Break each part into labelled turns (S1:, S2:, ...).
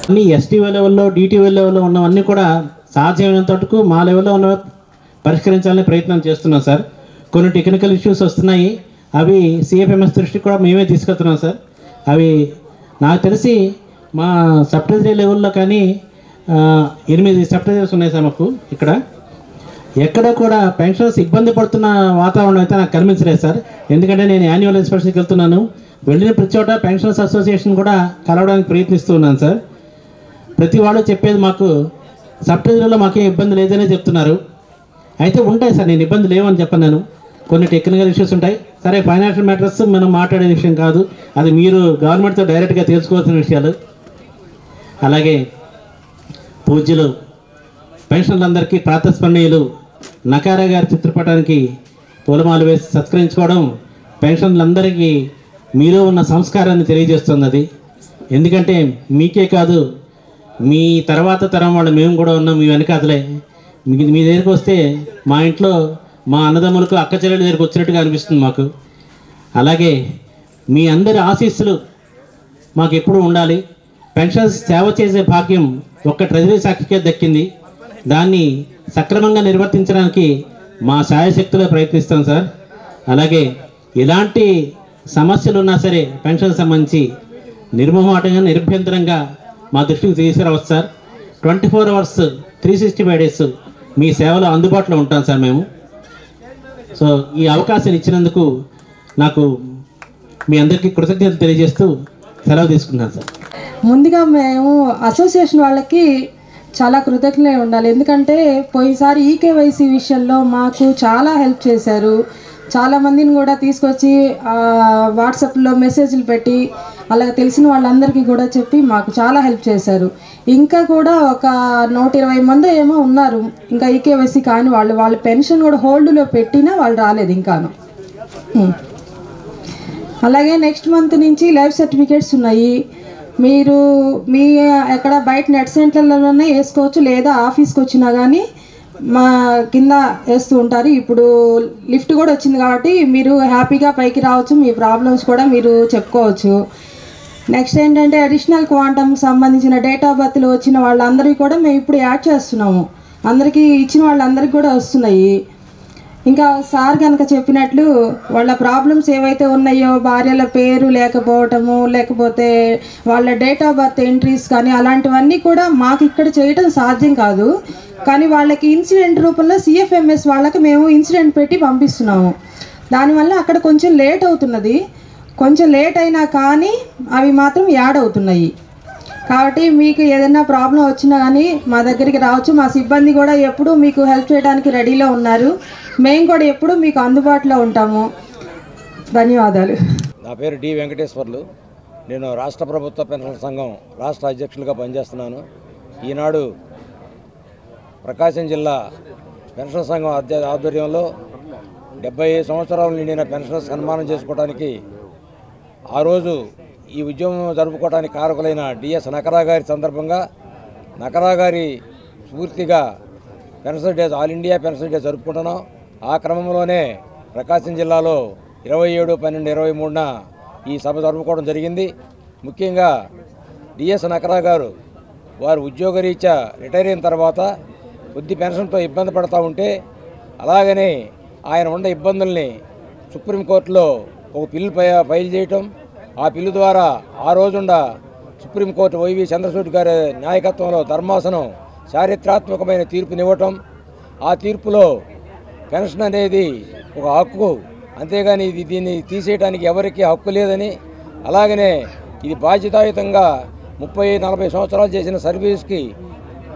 S1: అన్నీ ఎస్టీఓ లెవెల్లో డిటిఓ లెవెల్లో ఉన్నవన్నీ కూడా సాధ్యమైనంత వరకు మా లెవెల్లో ఉన్న పరిష్కరించాలని ప్రయత్నం చేస్తున్నాం సార్. కొన్ని టెక్నికల్ ఇష్యూస్ వస్తున్నాయి, అవి సిఎఫ్ఎంఎస్ దృష్టికి కూడా మేమే తీసుకెళ్తున్నాం సార్. అవి నాకు తెలిసి మా సబ్సిడరీ లెవెల్లో కానీ 8 సబ్సిడరీస్ ఉన్నాయి సార్ మాకు. ఇక్కడ ఎక్కడ కూడా పెన్షన్స్ ఇబ్బంది పడుతున్న వాతావరణం అయితే నాకు కనిపించలేదు సార్. ఎందుకంటే నేను యాన్యువల్ ఇన్స్పెక్షన్కి వెళ్తున్నాను, వెళ్ళిన ప్రతి చోట పెన్షన్స్ అసోసియేషన్ కూడా కలవడానికి ప్రయత్నిస్తూ ఉన్నాను సార్. ప్రతి వాళ్ళు చెప్పేది మాకు సబ్సిడరీలో మాకేం ఇబ్బంది లేదనే చెప్తున్నారు. అయితే ఉంటాయి సార్, నేను ఇబ్బంది లేవని చెప్పను. నేను కొన్ని టెక్నికల్ ఇష్యూస్ ఉంటాయి సరే. ఫైనాన్షియల్ మ్యాటర్స్ మనం మాట్లాడే విషయం కాదు, అది మీరు గవర్నమెంట్తో డైరెక్ట్గా తెలుసుకోవాల్సిన విషయాలు. అలాగే పూజ్యులు పెన్షన్లందరికీ ప్రాతస్మరణీయులు నకారా గారి చిత్రపటానికి పూలమాలు వేసి సత్కరించుకోవడం పెన్షన్లందరికీ మీలో ఉన్న సంస్కారాన్ని తెలియజేస్తుంది. అది ఎందుకంటే మీకే కాదు, మీ తర్వాత తరం వాళ్ళు మేము కూడా ఉన్నాం మీ వెనకాతలే. మీ దగ్గరికి వస్తే మా ఇంట్లో మా అన్నదమ్ములకు అక్క చెల్లెల దగ్గరికి వచ్చినట్టుగా అనిపిస్తుంది మాకు. అలాగే మీ అందరి ఆశీస్సులు మాకు ఎప్పుడూ ఉండాలి. పెన్షన్స్ సేవ చేసే భాగ్యం ఒక్క ట్రెజరీ శాఖకే దక్కింది. దాన్ని సక్రమంగా నిర్వర్తించడానికి మా శాయశక్తిలో ప్రయత్నిస్తాం సార్. అలాగే ఎలాంటి సమస్యలు ఉన్నా సరే పెన్షన్ సంబంధించి నిర్మోహమాటంగా నిర్భ్యంతరంగా మా దృష్టికి తీసుకురావచ్చు సార్. 24 hours 365 days మీ సేవలో అందుబాటులో ఉంటాం సార్ మేము. సో ఈ అవకాశం ఇచ్చినందుకు నాకు మీ అందరికీ కృతజ్ఞతలు తెలియజేస్తూ సెలవు తీసుకున్నాను సార్.
S2: ముందుగా మేము అసోసియేషన్ వాళ్ళకి చాలా కృతజ్ఞతలే ఉండాలి. ఎందుకంటే పోయినసారి ఈకేవైసీ విషయంలో మాకు చాలా హెల్ప్ చేశారు. చాలామందిని కూడా తీసుకొచ్చి వాట్సాప్లో మెసేజ్లు పెట్టి అలాగే తెలిసిన వాళ్ళందరికీ కూడా చెప్పి మాకు చాలా హెల్ప్ చేశారు. ఇంకా కూడా ఒక 120 మంది ఏమో ఉన్నారు ఇంకా ఈకేవైసీ కానీ వాళ్ళ పెన్షన్ కూడా హోల్డ్లో పెట్టినా వాళ్ళు రాలేదు ఇంకాను. అలాగే నెక్స్ట్ మంత్ నుంచి లైఫ్ సర్టిఫికేట్స్ ఉన్నాయి. మీరు మీ ఎక్కడ బయట నెట్ సెంటర్లలోనే వేసుకోవచ్చు, లేదా ఆఫీస్కి వచ్చినా కానీ మా కింద వేస్తూ ఉంటారు. ఇప్పుడు లిఫ్ట్ కూడా వచ్చింది కాబట్టి మీరు హ్యాపీగా పైకి రావచ్చు, మీ ప్రాబ్లమ్స్ కూడా మీరు చెప్పుకోవచ్చు. నెక్స్ట్ ఏంటంటే అడిషనల్ క్వాంటమ్ సంబంధించిన డేట్ ఆఫ్ బర్త్లో వచ్చిన వాళ్ళందరికీ కూడా మేము ఇప్పుడు యాడ్ చేస్తున్నాము. అందరికీ ఇచ్చిన వాళ్ళందరికీ కూడా వస్తున్నాయి. ఇంకా సార్ కనుక చెప్పినట్లు వాళ్ళ ప్రాబ్లమ్స్ ఏవైతే ఉన్నాయో భార్యల పేరు లేకపోవటము, లేకపోతే వాళ్ళ డేట్ ఆఫ్ బర్త్ ఎంట్రీస్ కానీ అలాంటివన్నీ కూడా మాకు ఇక్కడ చేయటం సాధ్యం కాదు. కానీ వాళ్ళకి ఇన్సిడెంట్ రూపంలో సిఎఫ్ఎంఎస్ వాళ్ళకి మేము ఇన్సిడెంట్ పెట్టి పంపిస్తున్నాము. దానివల్ల అక్కడ కొంచెం లేట్ అవుతున్నది. కొంచెం లేట్ అయినా కానీ అవి మాత్రం యాడ్ అవుతున్నాయి. కాబట్టి మీకు ఏదైనా ప్రాబ్లం వచ్చినా కానీ మా దగ్గరికి రావచ్చు. మా సిబ్బంది కూడా ఎప్పుడూ మీకు హెల్ప్ చేయడానికి రెడీలో ఉన్నారు. మేము కూడా ఎప్పుడూ మీకు అందుబాటులో ఉంటాము. ధన్యవాదాలు.
S3: నా పేరు డి వెంకటేశ్వర్లు. నేను రాష్ట్ర ప్రభుత్వ పెన్షన్ సంఘం రాష్ట్ర అధ్యక్షులుగా పనిచేస్తున్నాను. ఈనాడు ప్రకాశం జిల్లా పెన్షన్ సంఘం ఆధ్వర్యంలో 75 సంవత్సరాలు నిండిన పెన్షన్ సన్మానం చేసుకోవడానికి ఆ రోజు ఈ ఉద్యమం జరుపుకోవడానికి కారకులైన డిఎస్ నకరా గారి సందర్భంగా నకరా గారి స్ఫూర్తిగా pension day, all India pension day జరుపుకుంటున్నాం. ఆ క్రమంలోనే ప్రకాశం జిల్లాలో 27/12/23న ఈ సభ జరుపుకోవడం జరిగింది. ముఖ్యంగా డిఎస్ నకరా గారు వారు ఉద్యోగరీత్యా రిటైర్ అయిన తర్వాత కొద్ది పెన్షన్తో ఇబ్బంది పడుతూ ఉంటే, అలాగనే ఆయన ఉన్న ఇబ్బందుల్ని సుప్రీంకోర్టులో ఒక బిల్లు ఫైల్ చేయటం, ఆ బిల్లు ద్వారా ఆ రోజుండ సుప్రీంకోర్టు వైవి చంద్రచూడ్ గారి నాయకత్వంలో ధర్మాసనం చారిత్రాత్మకమైన తీర్పునివ్వటం, ఆ తీర్పులో పెన్షన్ అనేది ఒక హక్కు, అంతేగాని దీన్ని తీసేయడానికి ఎవరికీ హక్కు లేదని, అలాగనే ఇది బాధ్యతాయుతంగా 30-40 సంవత్సరాలు చేసిన సర్వీస్కి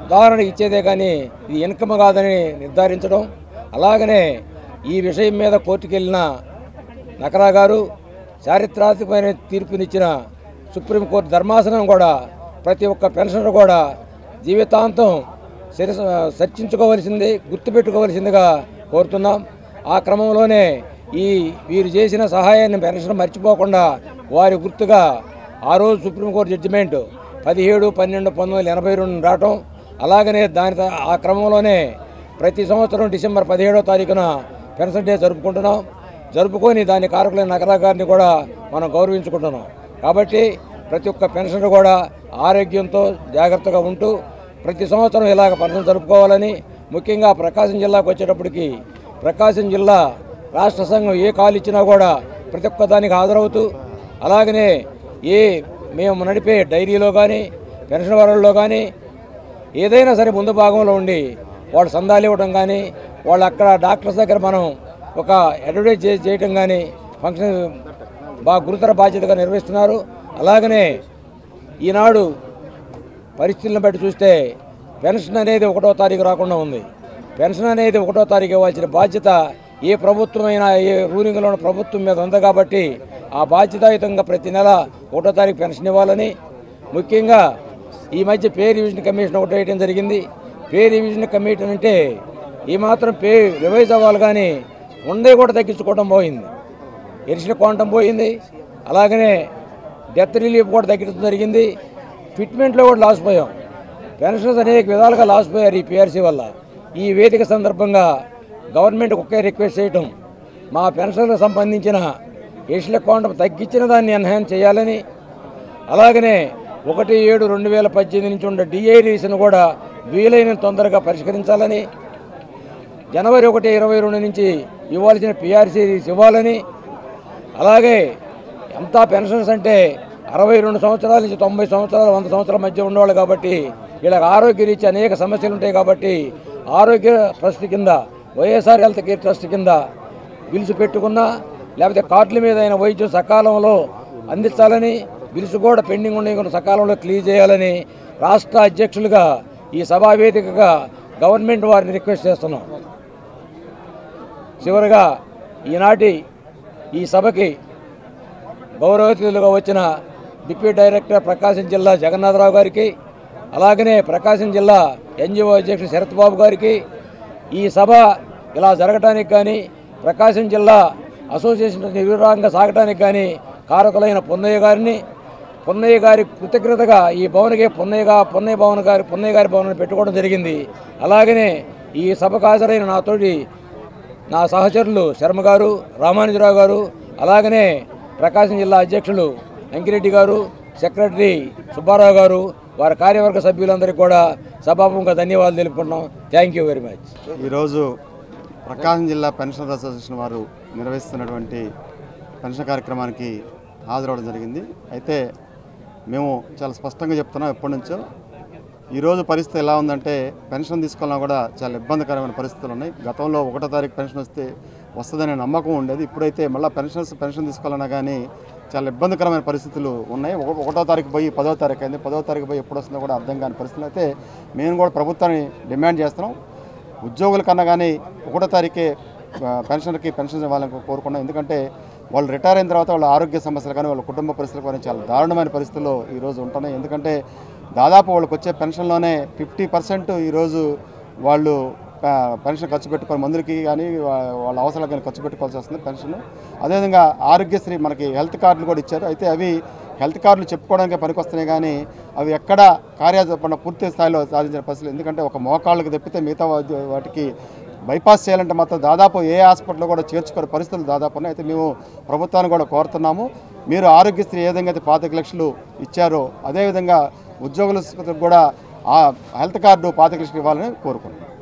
S3: ఉదాహరణ ఇచ్చేదే కానీ ఇది ఇన్కమ్ కాదని నిర్ధారించడం, అలాగనే ఈ విషయం మీద కోర్టుకు వెళ్ళిన నకరా గారు చారిత్రాత్మకమైన తీర్పునిచ్చిన సుప్రీంకోర్టు ధర్మాసనం కూడా ప్రతి ఒక్క పెన్షనర్ కూడా జీవితాంతం చర్చించుకోవలసింది, గుర్తుపెట్టుకోవలసిందిగా కోరుతున్నాం. ఆ క్రమంలోనే వీరు చేసిన సహాయాన్ని పెన్షన్ మర్చిపోకుండా వారి గుర్తుగా ఆ రోజు సుప్రీంకోర్టు జడ్జిమెంట్ 17/12/1982 రావటం, అలాగనే ఆ క్రమంలోనే ప్రతి సంవత్సరం డిసెంబర్ 17వ తారీఖున పెన్షన్ డే జరుపుకొని దాని కారకులైన నగరా గారిని కూడా మనం గౌరవించుకుంటున్నాం. కాబట్టి ప్రతి ఒక్క పెన్షనర్ కూడా ఆరోగ్యంతో జాగ్రత్తగా ఉంటూ ప్రతి సంవత్సరం ఇలాగ పెన్షన్ జరుపుకోవాలని, ముఖ్యంగా ప్రకాశం జిల్లాకు వచ్చేటప్పటికి ప్రకాశం జిల్లా రాష్ట్ర సంఘం ఏ కాల్ ఇచ్చినా కూడా ప్రతి ఒక్క దానికి హాజరవుతూ, అలాగనే మేము నడిపే డైరీలో కానీ పెన్షన్ వరల్లో కానీ ఏదైనా సరే ముందు భాగంలో ఉండి వాళ్ళు సందాలు ఇవ్వడం కానీ, వాళ్ళు అక్కడ డాక్టర్స్ దగ్గర మనం ఒక అడ్వర్టైజ్ చేయటం కానీ ఫంక్షన్ బాగా గురుతర బాధ్యతగా నిర్వహిస్తున్నారు. అలాగనే ఈనాడు పరిస్థితులను బట్టి చూస్తే పెన్షన్ అనేది 1వ తారీఖు రాకుండా ఉంది. పెన్షన్ అనేది 1వ తారీఖు ఇవ్వాల్సిన బాధ్యత ఏ ప్రభుత్వమైనా ఏ రూలింగ్లో ఉన్న ప్రభుత్వం మీద ఉంది కాబట్టి ఆ బాధ్యతాయుతంగా ప్రతి నెల 1వ తారీఖు పెన్షన్ ఇవ్వాలని, ముఖ్యంగా ఈ మధ్య పే రివిజన్ కమిషన్ ఒకటి వేయడం జరిగింది. పే రివిజన్ కమిషన్ అంటే ఏమాత్రం పే రివైజ్ అవ్వాలి కానీ ఉండే కూడా తగ్గించుకోవడం పోయింది, ఎరిసిన క్వాంటం పోయింది. అలాగనే డెత్ రిలీఫ్ కూడా తగ్గించడం జరిగింది. ఫిట్మెంట్లో కూడా లాస్ పోయాం. పెన్షనర్స్ అనేక విధాలుగా లాస్ పోయారు ఈ పిఆర్సీ వల్ల. ఈ వేదిక సందర్భంగా గవర్నమెంట్ ఒకే రిక్వెస్ట్ చేయటం, మా పెన్షన్లకు సంబంధించిన ఎరిసిన క్వాంటం తగ్గించిన దాన్ని ఎన్హాన్స్ చేయాలని, అలాగనే 1/7/2018 నుంచి ఉన్న డిఐరీస్ను కూడా వీలైన తొందరగా పరిష్కరించాలని, జనవరి 1/22 నుంచి ఇవ్వాల్సిన పిఆర్సీస్ ఇవ్వాలని, అలాగే అంతా పెన్షన్స్ అంటే 62 సంవత్సరాల నుంచి 90 సంవత్సరాలు 100 సంవత్సరాల మధ్య ఉండేవాళ్ళు కాబట్టి వీళ్ళకి ఆరోగ్య రీత్యా అనేక సమస్యలు ఉంటాయి. కాబట్టి ఆరోగ్య ట్రస్ట్ కింద, వైఎస్ఆర్ హెల్త్ కేర్ ట్రస్ట్ కింద బిల్స్ పెట్టుకున్నా, లేకపోతే కార్డుల మీద అయిన వైద్యం సకాలంలో అందించాలని, బిల్స్ కూడా పెండింగ్ ఉండే సకాలంలో క్లియర్ చేయాలని రాష్ట్ర అధ్యక్షులుగా ఈ సభా వేదికగా గవర్నమెంట్ వారిని రిక్వెస్ట్ చేస్తున్నాం. చివరిగా ఈనాటి ఈ సభకి గౌరవ అతిథులుగా వచ్చిన డిప్యూటీ డైరెక్టర్ ప్రకాశం జిల్లా జగన్నాథరావు గారికి, అలాగనే ప్రకాశం జిల్లా ఎన్జిఓ అధ్యక్షుడు శరత్ బాబు గారికి, ఈ సభ ఇలా జరగటానికి కానీ ప్రకాశం జిల్లా అసోసియేషన్ నిర్విరాంగా సాగటానికి కానీ కారకులైన పున్నయ్య గారి కృతజ్ఞతగా ఈ భవన్కి పున్నయ్య గారి భవన్ పెట్టుకోవడం జరిగింది. అలాగనే ఈ సభకు హాజరైన నా సహచరులు శర్మ గారు, రామానుజరావు గారు, అలాగనే ప్రకాశం జిల్లా అధ్యక్షులు వెంకిరెడ్డి గారు, సెక్రటరీ సుబ్బారావు గారు, వారి కార్యవర్గ సభ్యులందరికీ కూడా సభాముఖంగా ధన్యవాదాలు తెలుపుకుంటున్నాం. Thank you very much.
S4: ఈరోజు ప్రకాశం జిల్లా పెన్షనర్ అసోసియేషన్ వారు నిర్వహిస్తున్నటువంటి పెన్షన్ కార్యక్రమానికి హాజరవడం జరిగింది. అయితే మేము చాలా స్పష్టంగా చెప్తున్నాం, ఎప్పటి నుంచో ఈరోజు పరిస్థితి ఎలా ఉందంటే పెన్షన్ తీసుకోవాలన్నా కూడా చాలా ఇబ్బందికరమైన పరిస్థితులు ఉన్నాయి. గతంలో 1వ తారీఖు పెన్షన్ వస్తుందనే నమ్మకం ఉండేది. ఇప్పుడైతే మళ్ళీ పెన్షన్ తీసుకోవాలన్నా కానీ చాలా ఇబ్బందికరమైన పరిస్థితులు ఉన్నాయి. 1వ తారీఖు పోయి 10వ తారీఖు అయింది. 10వ తారీఖు పోయి ఎప్పుడు వస్తుందో కూడా అర్థం కాని పరిస్థితులు అయితే మేము కూడా ప్రభుత్వాన్ని డిమాండ్ చేస్తున్నాం. ఉద్యోగుల కన్నా కానీ 1వ తారీఖే పెన్షన్ ఇవ్వాలని కోరుకున్నాం. ఎందుకంటే వాళ్ళు రిటైర్ అయిన తర్వాత వాళ్ళ ఆరోగ్య సమస్యలు కానీ వాళ్ళ కుటుంబ పరిస్థితులు కానీ చాలా దారుణమైన పరిస్థితుల్లో ఈరోజు ఉంటున్నాయి. ఎందుకంటే దాదాపు వాళ్ళకి వచ్చే పెన్షన్లోనే 50% ఈరోజు వాళ్ళు పెన్షన్ ఖర్చు పెట్టుకొని మందులకి కానీ వాళ్ళ అవసరాలకు కానీ ఖర్చు పెట్టుకోవాల్సి వస్తుంది పెన్షన్. అదేవిధంగా ఆరోగ్యశ్రీ మనకి హెల్త్ కార్డులు కూడా ఇచ్చారు. అయితే అవి హెల్త్ కార్డులు చెప్పుకోవడానికి పనికొస్తున్నాయి కానీ అవి ఎక్కడ కార్యాచరణ పూర్తి స్థాయిలో సాధించిన పరిస్థితులు. ఎందుకంటే ఒక మోకాళ్ళకి తప్పితే మిగతా వాటికి బైపాస్ చేయాలంటే మాత్రం దాదాపు ఏ హాస్పిటల్లో కూడా చేర్చుకునే పరిస్థితులు దాదాపు ఉన్నాయి. అయితే మేము ప్రభుత్వాన్ని కూడా కోరుతున్నాము, మీరు ఆరోగ్యశ్రీ ఏ విధంగా అయితే 25 లక్షలు ఇచ్చారో అదేవిధంగా ఉద్యోగులకు కూడా ఆ హెల్త్ కార్డు 25 లక్షలు ఇవ్వాలని కోరుకుంటున్నాం.